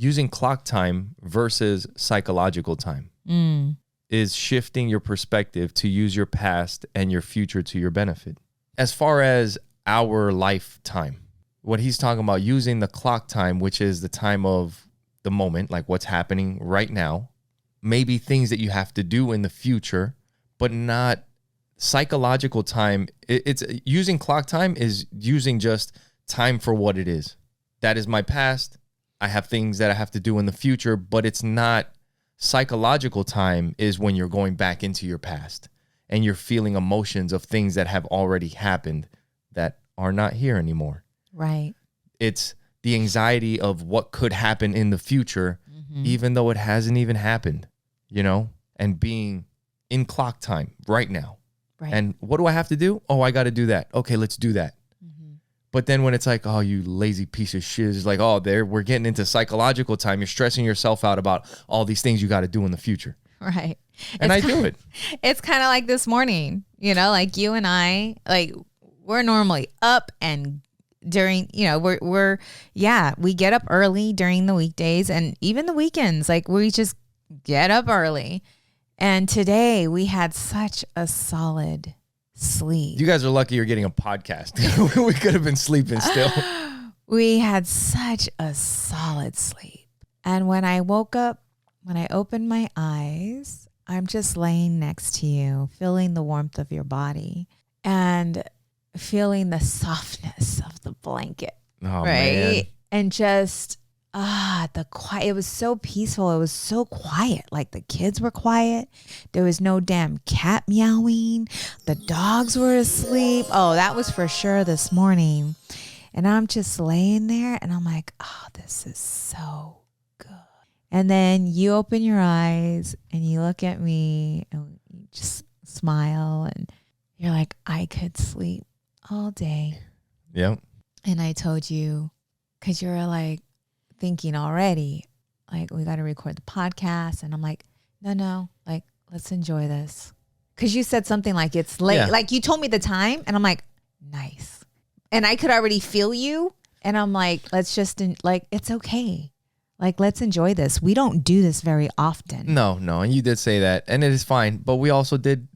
using clock time versus psychological time is shifting your perspective to use your past and your future to your benefit. As far as our lifetime, what he's talking about, using the clock time, which is the time of the moment, like what's happening right now, maybe things that you have to do in the future, but not psychological time. It's using clock time is using just time for what it is. That is my past. I have things that I have to do in the future, but it's not. Psychological time is when you're going back into your past and you're feeling emotions of things that have already happened that are not here anymore. Right. It's the anxiety of what could happen in the future, even though it hasn't even happened, you know, and being in clock time right now. Right. And what do I have to do? Oh, I got to do that. Okay, let's do that. But then when it's like, oh, you lazy piece of shit, it's like, oh, we're getting into psychological time. You're stressing yourself out about all these things you got to do in the future. Right. And I do it. It's kind of like this morning, you know, like you and I, like we're normally up and during, you know, we get up early during the weekdays and even the weekends, like we just get up early. And today we had such a solid sleep. You guys are lucky you're getting a podcast. We could have been sleeping still. We had such a solid sleep. And when I woke up, when I opened my eyes, I'm just laying next to you, feeling the warmth of your body and feeling the softness of the blanket. Oh, right. Man. And just the quiet. It was so peaceful. It was so quiet. Like the kids were quiet. There was no damn cat meowing. The dogs were asleep. Oh, that was for sure this morning. And I'm just laying there and I'm like, oh, this is so good. And then you open your eyes and you look at me and you just smile and you're like, I could sleep all day. Yep. And I told you, because you're like, thinking already, like, we got to record the podcast. And I'm like, no, like, let's enjoy this. Because you said something like it's late. Yeah. Like, you told me the time. And I'm like, nice. And I could already feel you. And I'm like, let's just, it's okay. Like, let's enjoy this. We don't do this very often. No. And you did say that. And it is fine. But we also did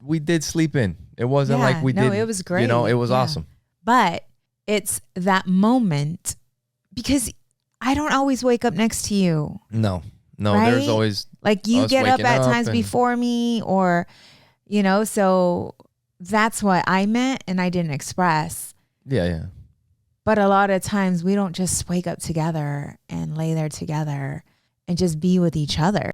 sleep in. It wasn't like we did. No, it was great. You know, it was awesome. But it's that moment because I don't always wake up next to you. No, right? There's always like you get up at times before me or, you know, so that's what I meant and I didn't express. Yeah. But a lot of times we don't just wake up together and lay there together and just be with each other.